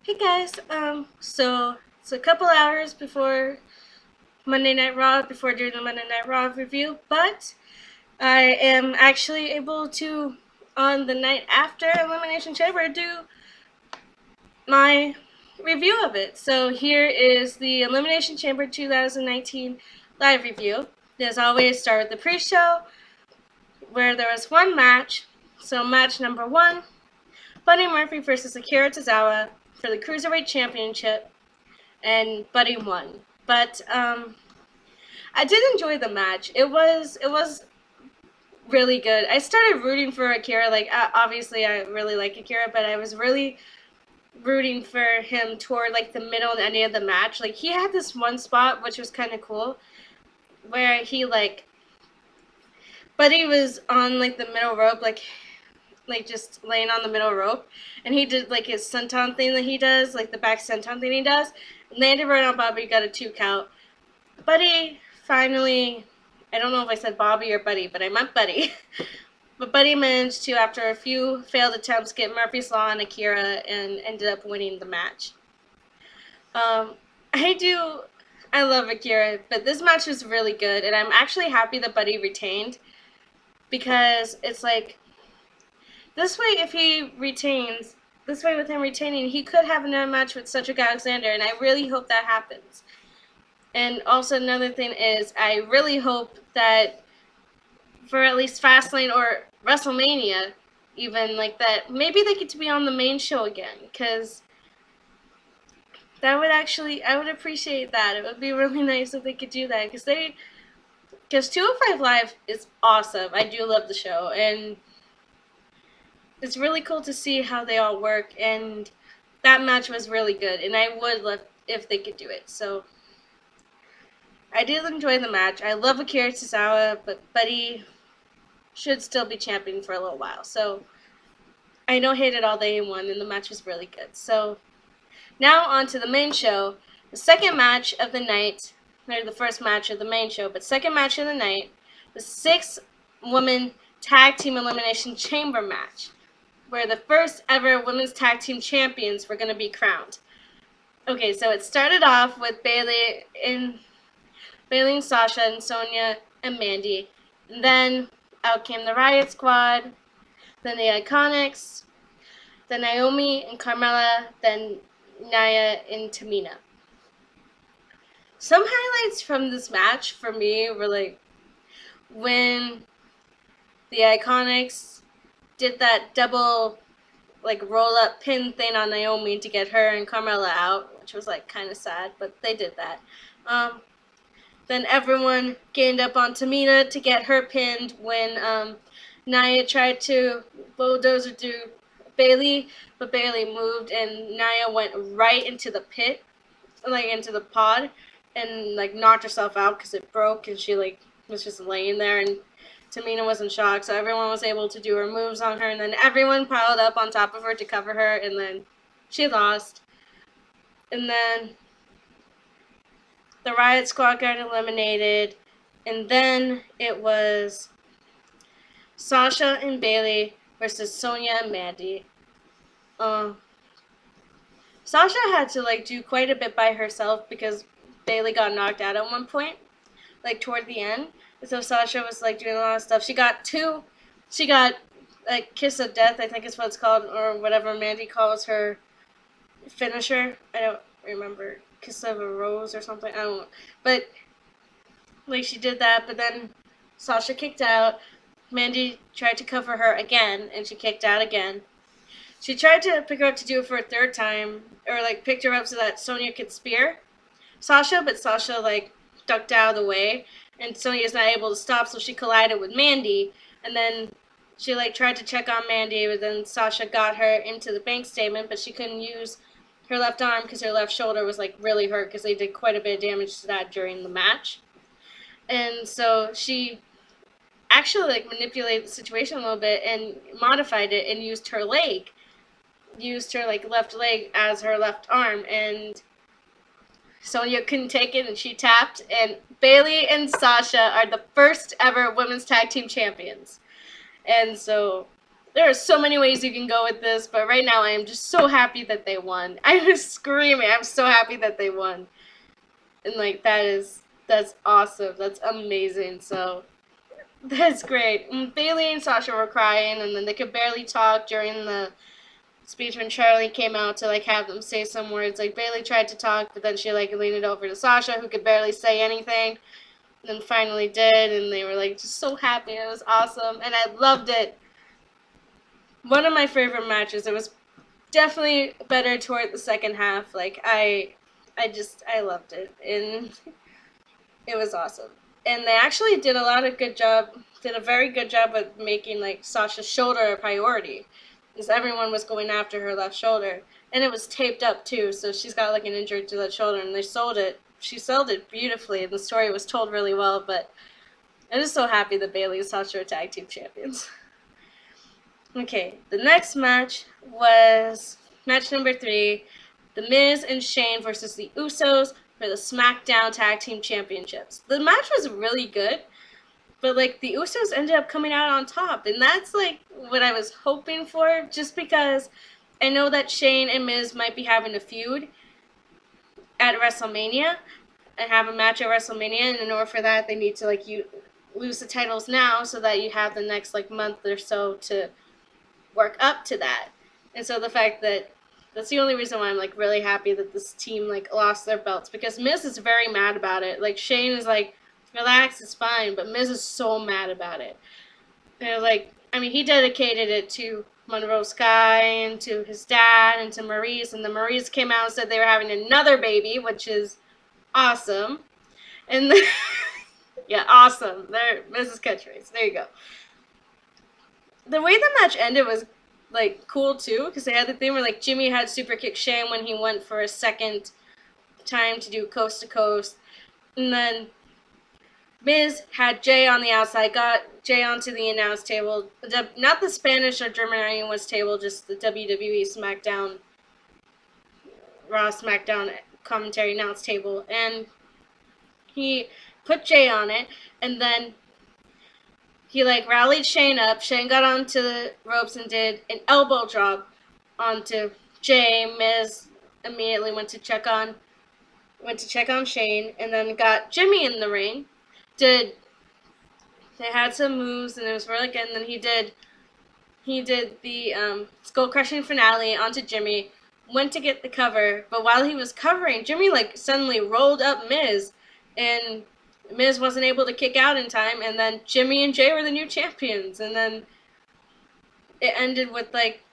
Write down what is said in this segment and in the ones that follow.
Hey guys, so it's a couple hours before Monday Night Raw, before doing the Monday Night Raw review, but I am actually able to, on the night after Elimination Chamber, do my review of it. So here is the Elimination Chamber 2019 live review. As always, start with the pre-show, where there was one match. So match number 1, Buddy Murphy versus Akira Tozawa for the Cruiserweight Championship, and Buddy won. But I did enjoy the match. It was really good. I started rooting for Akira. Like obviously, I really like Akira, but I was really rooting for him toward like the middle and end of the match. Like he had this one spot which was kind of cool, where he Buddy was on like the middle rope, like just laying on the middle rope, and he did like his senton thing that he does, like the back senton thing he does, landed right on Bobby, got a 2 count. Buddy finally, I don't know if I said Bobby or Buddy, but I meant Buddy. But Buddy managed to, after a few failed attempts, get Murphy's Law on Akira and ended up winning the match. I love Akira, but this match was really good, and I'm actually happy that Buddy retained, because it's like, this way, if he retains, this way with him retaining, he could have another match with Cedric Alexander, and I really hope that happens. And also another thing is, I really hope that for at least Fastlane or WrestleMania, even like that, maybe they get to be on the main show again, because that would actually, I would appreciate that. It would be really nice if they could do that, because 205 Live is awesome. I do love the show, and it's really cool to see how they all work, and that match was really good, and I would love if they could do it. So I did enjoy the match. I love Akira Tozawa, but Buddy should still be champion for a little while. So I know Hate It All Day won, and the match was really good. So now on to the main show. The second match of the night, or the first match of the main show, but second match of the night, the 6-woman tag team elimination chamber match, where the first ever women's tag team champions were going to be crowned. Okay, so it started off with Bayley and Sasha and Sonya and Mandy. And then out came the Riot Squad, then the Iconics, then Naomi and Carmella, then Nia and Tamina. Some highlights from this match for me were like when the Iconics did that double like roll up pin thing on Naomi to get her and Carmella out, which was like kind of sad, but they did that. Then everyone gained up on Tamina to get her pinned when Nia tried to bulldozer do Bayley, but Bayley moved and Nia went right into the pit, like into the pod, and like knocked herself out because it broke, and she like was just laying there, and Tamina was in shock, so everyone was able to do her moves on her, and then everyone piled up on top of her to cover her, and then she lost. And then the Riot Squad got eliminated, and then it was Sasha and Bayley versus Sonya and Mandy. Sasha had to like do quite a bit by herself because Bayley got knocked out at one point, like toward the end. So Sasha was like doing a lot of stuff. She got like Kiss of Death, I think is what it's called, or whatever Mandy calls her finisher. I don't remember. Kiss of a Rose or something. I don't know. But like she did that, but then Sasha kicked out. Mandy tried to cover her again, and she kicked out again. She tried to pick her up to do it for a third time, or like picked her up so that Sonya could spear Sasha, but Sasha like ducked out of the way, and Sonya's not able to stop, so she collided with Mandy, and then she like tried to check on Mandy, but then Sasha got her into the bank statement, but she couldn't use her left arm because her left shoulder was like really hurt because they did quite a bit of damage to that during the match. And so she actually like manipulated the situation a little bit and modified it and used her like left leg as her left arm, and Sonya couldn't take it and she tapped, and Bayley and Sasha are the first ever women's tag team champions. And so There are so many ways you can go with this, but right now I am just so happy that they won. I was screaming. I'm so happy that they won. And like that's awesome. That's amazing. So that's great. And Bailey and Sasha were crying, and then they could barely talk during the speech when Charlie came out to like have them say some words. Like Bailey tried to talk, but then she like leaned it over to Sasha, who could barely say anything. And then finally did, and they were like just so happy. It was awesome, and I loved it. One of my favorite matches. It was definitely better toward the second half. Like I loved it, and it was awesome. And they actually did a very good job of making like Sasha's shoulder a priority, because everyone was going after her left shoulder, and it was taped up too. So she's got like an injury to that shoulder, and they sold it. She sold it beautifully, and the story was told really well. But I'm just so happy that Bailey and Sasha are tag team champions. Okay, the next match was match number 3, The Miz and Shane versus the Usos for the SmackDown Tag Team Championships. The match was really good, but like the Usos ended up coming out on top, and that's like what I was hoping for, just because I know that Shane and Miz might be having a feud at WrestleMania and have a match at WrestleMania, and in order for that they need to like lose the titles now so that you have the next like month or so to work up to that. And so the fact that that's the only reason why I'm like really happy that this team like lost their belts, because Miz is very mad about it. Like Shane is like, relax, it's fine, but Miz is so mad about it. And like, I mean, he dedicated it to Monroe Sky and to his dad and to Maurice, and the Maurice came out and said they were having another baby, which is awesome. And yeah, awesome. There, Mrs. Catchphrase. There you go. The way the match ended was like cool too, because they had the thing where like Jimmy had super kick Shane when he went for a second time to do coast to coast, and then Miz had Jay on the outside, got Jay onto the announce table, not the Spanish or German or anyone's table, just the WWE SmackDown, Raw SmackDown commentary announce table, and he put Jay on it, and then he like rallied Shane up. Shane got onto the ropes and did an elbow drop onto Jay. Miz immediately went to check on Shane, and then got Jimmy in the ring. They had some moves, and it was really good. And then he did the skull crushing finale onto Jimmy. Went to get the cover, but while he was covering, Jimmy like suddenly rolled up Miz, and Miz wasn't able to kick out in time, and then Jimmy and Jay were the new champions. And then it ended with like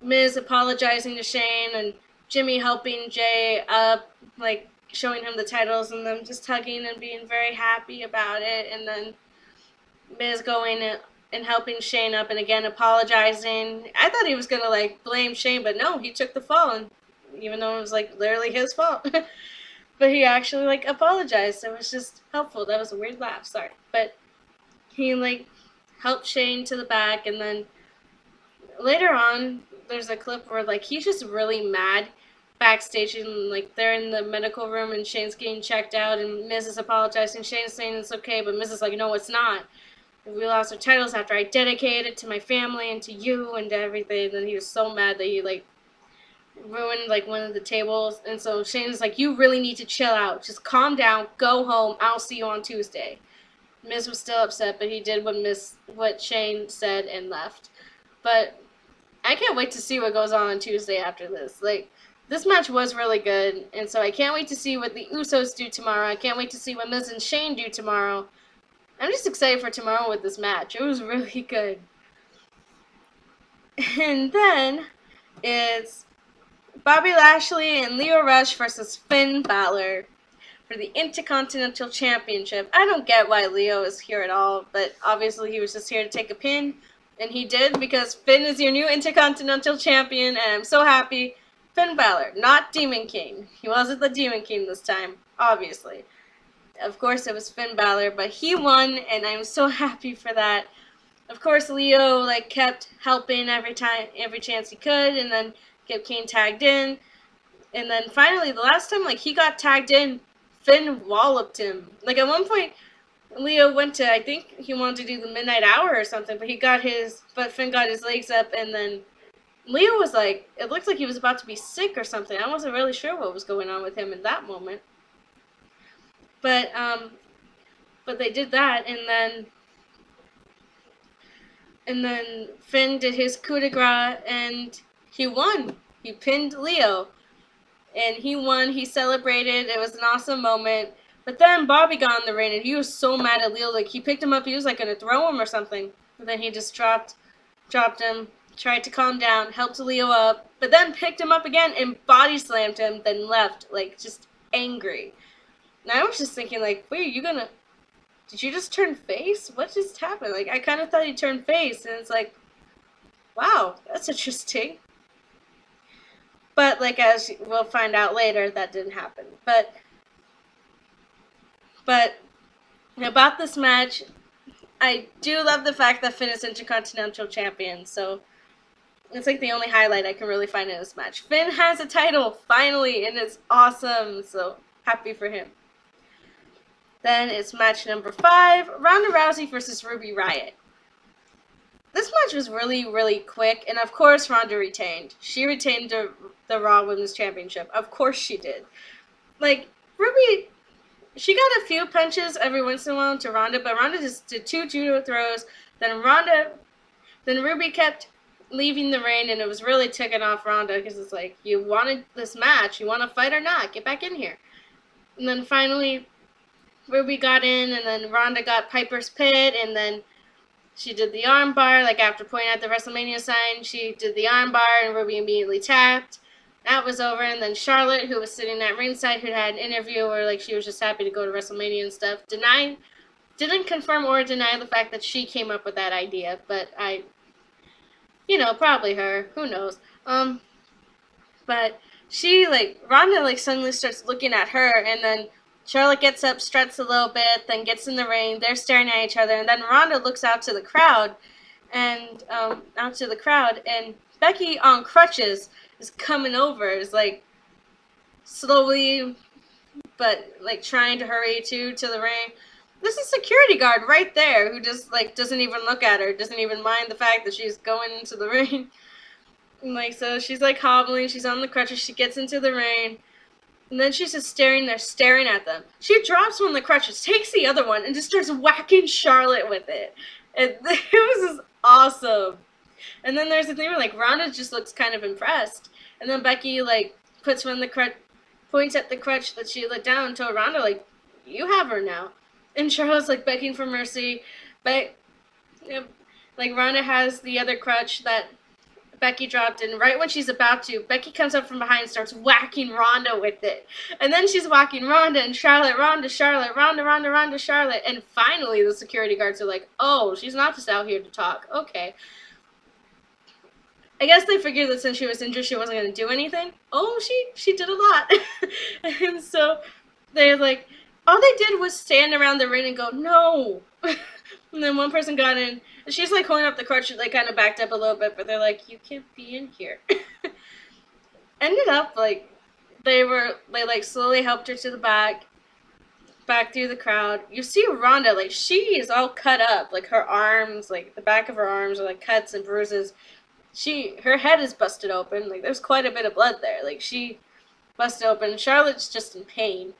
Miz apologizing to Shane and Jimmy helping Jay up, like showing him the titles, and them just hugging and being very happy about it. And then Miz going and helping Shane up and again apologizing. I thought he was gonna like blame Shane, but no, he took the fall, and even though it was like literally his fault. But he actually, like, apologized. It was just helpful. That was a weird laugh, sorry. But he, like, helped Shane to the back, and then later on, there's a clip where, like, he's just really mad backstage, and, like, they're in the medical room, and Shane's getting checked out, and Miz is apologizing. Shane's saying it's okay, but Miz is like, no, it's not. We lost our titles after I dedicated it to my family and to you and to everything. And then he was so mad that he, like, ruined like one of the tables, and so Shane's like, you really need to chill out, just calm down, go home, I'll see you on Tuesday. Miz was still upset, but he did what Shane said and left. But I can't wait to see what goes on Tuesday after this. Like, this match was really good, and so I can't wait to see what the Usos do tomorrow. I can't wait to see what Miz and Shane do tomorrow. I'm just excited for tomorrow with this match. It was really good. And then it's Bobby Lashley and Lio Rush versus Finn Balor for the Intercontinental Championship. I don't get why Lio is here at all, but obviously he was just here to take a pin, and he did, because Finn is your new Intercontinental Champion, and I'm so happy. Finn Balor, not Demon King. He wasn't the Demon King this time, obviously. Of course it was Finn Balor, but he won, and I'm so happy for that. Of course Lio like kept helping every chance he could, and then kept Kane tagged in, and then finally the last time like he got tagged in, Finn walloped him. Like at one point Leo went to, I think he wanted to do the midnight hour or something, but Finn got his legs up, and then Leo was like, it looked like he was about to be sick or something. I wasn't really sure what was going on with him in that moment. But they did that, and then Finn did his coup de grace, and he won. He pinned Leo, and he won. He celebrated. It was an awesome moment. But then Bobby got in the ring, and he was so mad at Leo. Like, he picked him up. He was like gonna throw him or something. But then he just dropped him. Tried to calm down, helped Leo up, but then picked him up again and body slammed him. Then left, like, just angry. And I was just thinking, like, wait, did you just turn face? What just happened? Like, I kind of thought he turned face, and it's like, wow, that's interesting. But, like, as we'll find out later, that didn't happen. But about this match, I do love the fact that Finn is Intercontinental Champion, so it's like the only highlight I can really find in this match. Finn has a title, finally, and it's awesome, so happy for him. Then it's match number 5, Ronda Rousey versus Ruby Riott. This match was really, really quick, and of course Ronda retained. She retained the Raw Women's Championship. Of course she did. Like, Ruby, she got a few punches every once in a while to Ronda, but Ronda just did 2 judo throws. Then Ruby kept leaving the ring, and it was really ticking off Ronda, because it's like, you wanted this match, you want to fight or not, get back in here. And then finally Ruby got in, and then Ronda got Piper's Pit, and then she did the armbar, like after pointing at the WrestleMania sign, she did the armbar, and Ruby immediately tapped. That was over, and then Charlotte, who was sitting at ringside, who had an interview where, like, she was just happy to go to WrestleMania and stuff, didn't confirm or deny the fact that she came up with that idea, but probably her, who knows. But she, like, Ronda, like, suddenly starts looking at her, and then Charlotte gets up, struts a little bit, then gets in the ring, they're staring at each other, and then Ronda looks out to the crowd, and Becky on crutches is coming over, is, like, slowly, but, like, trying to hurry to the ring. There's a security guard right there who just, like, doesn't even look at her, doesn't even mind the fact that she's going into the ring. And, like, so she's, like, hobbling, she's on the crutches, she gets into the ring, and then she's just staring there, staring at them. She drops one of the crutches, takes the other one, and just starts whacking Charlotte with it. And it was just awesome. And then there's the thing where, like, Ronda just looks kind of impressed. And then Becky, like, points at the crutch that she let down and told Ronda, like, you have her now. And Charlotte's, like, begging for mercy. But, like, Ronda has the other crutch that Becky dropped, and right when she's about to, Becky comes up from behind and starts whacking Ronda with it. And then she's whacking Ronda and Charlotte, Ronda, Charlotte, Ronda, Ronda, Ronda, Charlotte. And finally the security guards are like, oh, she's not just out here to talk. Okay. I guess they figured that since she was injured, she wasn't going to do anything. Oh, she did a lot. And so they're like, all they did was stand around the ring and go, no. And then one person got in. And she's, like, holding up the crutch. They kind of backed up a little bit, but they're like, you can't be in here. Ended up, like, they like, slowly helped her to the back through the crowd. You see Ronda, like, she is all cut up. Like, her arms, like, the back of her arms are, like, cuts and bruises. Her head is busted open. Like, there's quite a bit of blood there. Like, she busted open. Charlotte's just in pain.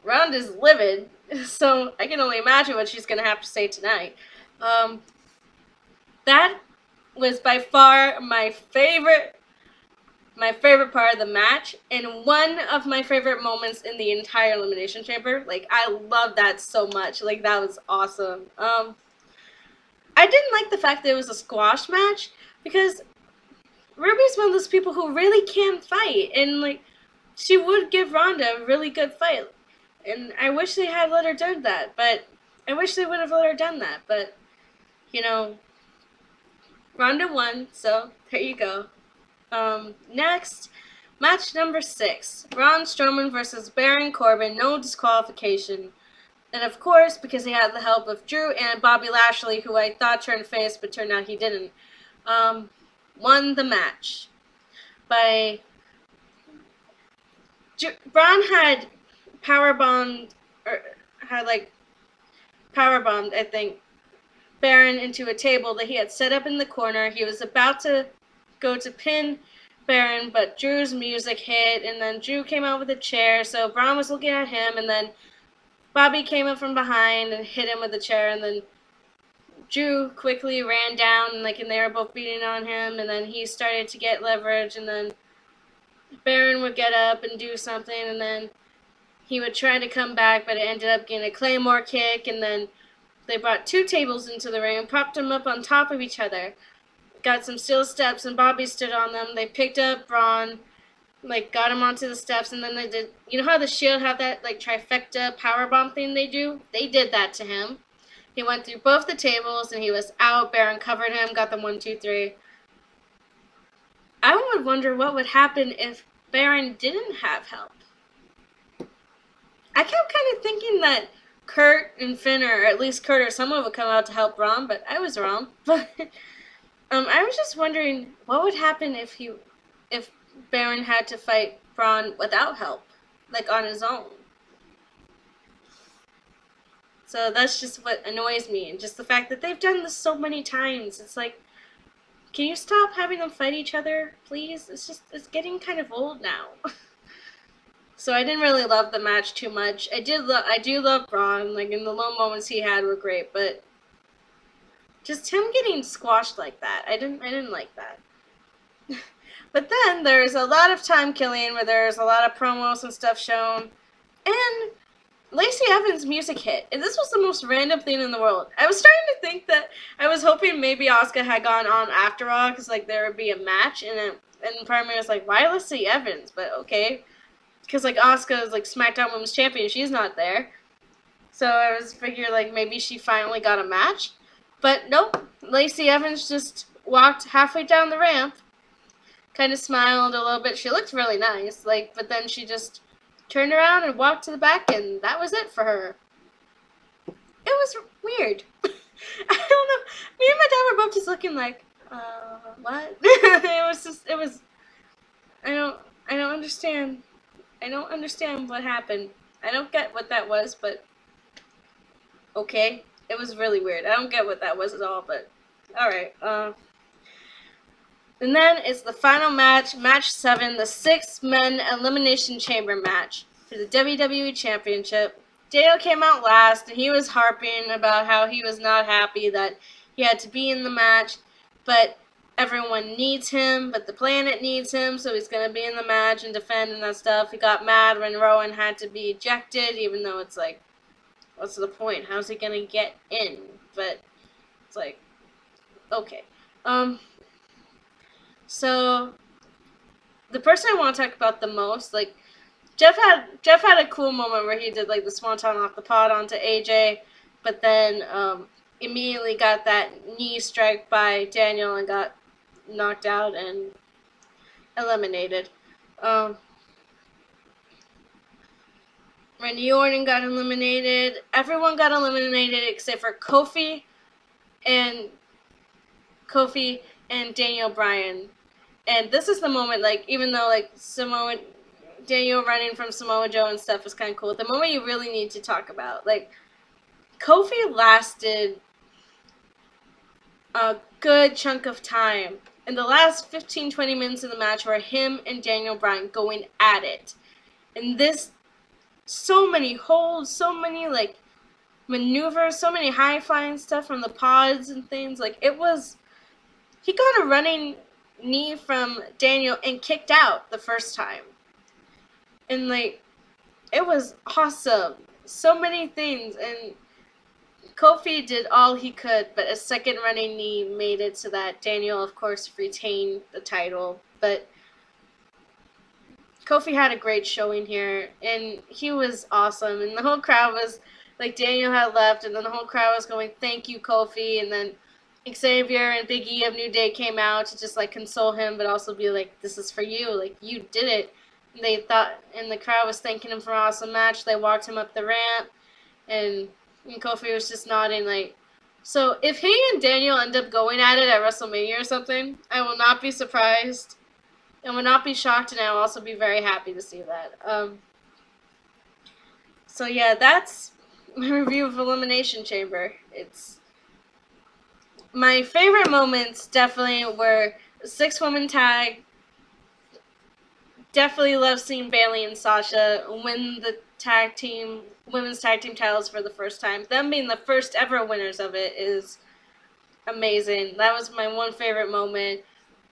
Ronda's livid, so I can only imagine what she's going to have to say tonight. That was by far my favorite part of the match, and one of my favorite moments in the entire Elimination Chamber. Like, I love that so much. Like, that was awesome. I didn't like the fact that it was a squash match, because Ruby's one of those people who really can fight, and, like, she would give Ronda a really good fight. And I wish they had let her do that, but I wish they would have let her done that, but, you know, Ronda won, so there you go. Next, match number 6, Braun Strowman versus Baron Corbin, no disqualification. And of course, because he had the help of Drew and Bobby Lashley, who I thought turned face, but turned out he didn't, won the match. Braun had powerbombed, or had, like, powerbombed, I think, Baron into a table that he had set up in the corner. He was about to go to pin Baron, but Drew's music hit, and then Drew came out with a chair, so Braun was looking at him, and then Bobby came up from behind and hit him with a chair, and then Drew quickly ran down, and they were both beating on him, and then he started to get leverage, and then Baron would get up and do something, and then he would try to come back, but it ended up getting a Claymore kick, and then they brought 2 tables into the ring, propped them up on top of each other, got some steel steps, and Bobby stood on them. They picked up Braun, got him onto the steps, and then they did, you know how the Shield have that, trifecta powerbomb thing they do? They did that to him. He went through both the tables, and he was out. Baron covered him, got them 1, 2, 3. I would wonder what would happen if Baron didn't have help. I kept kind of thinking that Kurt and Finn, or at least Kurt or someone, would come out to help Braun, but I was wrong. But I was just wondering what would happen if Baron had to fight Braun without help, on his own. So that's just what annoys me, and just the fact that they've done this so many times. It's like, can you stop having them fight each other, please? It's getting kind of old now. So I didn't really love the match too much. I do love Braun, and the low moments he had were great, but just him getting squashed like that, I didn't like that. But then there's a lot of time killing where there's a lot of promos and stuff shown, and Lacey Evans' music hit, and this was the most random thing in the world. I was starting to think that, I was hoping maybe Asuka had gone on after all, because there would be a match, and part of me was like, why Lacey Evans? But okay, because Asuka is SmackDown Women's Champion, she's not there, so I was figuring maybe she finally got a match, but nope. Lacey Evans just walked halfway down the ramp, kind of smiled a little bit. She looked really nice, but then she just turned around and walked to the back, and that was it for her. It was weird. I don't know. Me and my dad were both just looking what? I don't understand. I don't understand what happened. I don't get what that was, but okay. It was really weird. I don't get what that was at all, but alright. And then it's the final match, match 7, the 6-men Elimination Chamber match for the WWE Championship. Daniel came out last, and he was harping about how he was not happy that he had to be in the match, but everyone needs him, but the planet needs him, so he's going to be in the match and defend and that stuff. He got mad when Rowan had to be ejected, even though it's what's the point? How's he going to get in? But it's okay. So, the person I want to talk about the most, Jeff had a cool moment where he did, the swanton off the pod onto AJ, but then, immediately got that knee strike by Daniel and got knocked out and eliminated. Randy Orton got eliminated. Everyone got eliminated except for Kofi and Daniel Bryan. And this is the moment, even though, Daniel running from Samoa Joe and stuff is kind of cool, the moment you really need to talk about, Kofi lasted a good chunk of time. And the last 15-20 minutes of the match were him and Daniel Bryan going at it. And this, so many holds, so many, maneuvers, so many high-flying stuff from the pods and things. He got a running knee from Daniel and kicked out the first time. And, it was awesome. So many things. And Kofi did all he could, but a second running knee made it so that Daniel, of course, retained the title. But Kofi had a great showing here, and he was awesome. And the whole crowd was, Daniel had left, and then the whole crowd was going, thank you, Kofi. And then Xavier and Big E of New Day came out to just, console him, but also be this is for you. You did it. And they thought, and the crowd was thanking him for an awesome match. They walked him up the ramp, and Kofi was just nodding, so if he and Daniel end up going at it at WrestleMania or something, I will not be surprised, and will not be shocked, and I will also be very happy to see that. So yeah, that's my review of Elimination Chamber. It's my favorite moments definitely were 6-woman tag. Definitely love seeing Bayley and Sasha win the women's tag team titles for the first time. Them being the first ever winners of it is amazing. That was my one favorite moment.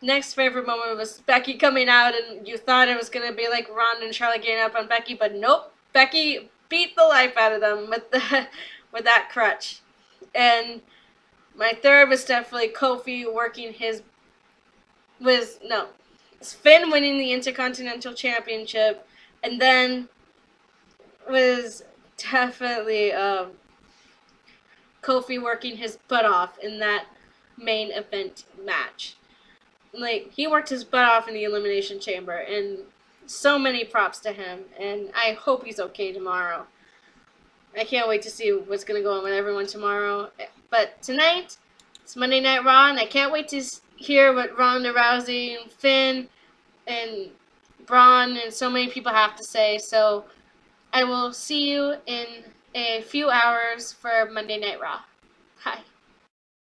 Next favorite moment was Becky coming out, and you thought it was gonna be like Ronda and Charlotte getting up on Becky, but nope. Becky beat the life out of them with with that crutch. And my third was definitely Kofi working Finn winning the Intercontinental Championship, and then was definitely Kofi working his butt off in that main event match. Like, he worked his butt off in the Elimination Chamber, and so many props to him, and I hope he's okay tomorrow. I can't wait to see what's going to go on with everyone tomorrow. But tonight, it's Monday Night Raw, and I can't wait to hear what Ronda Rousey and Finn and Braun and so many people have to say. So I will see you in a few hours for Monday Night Raw. Hi.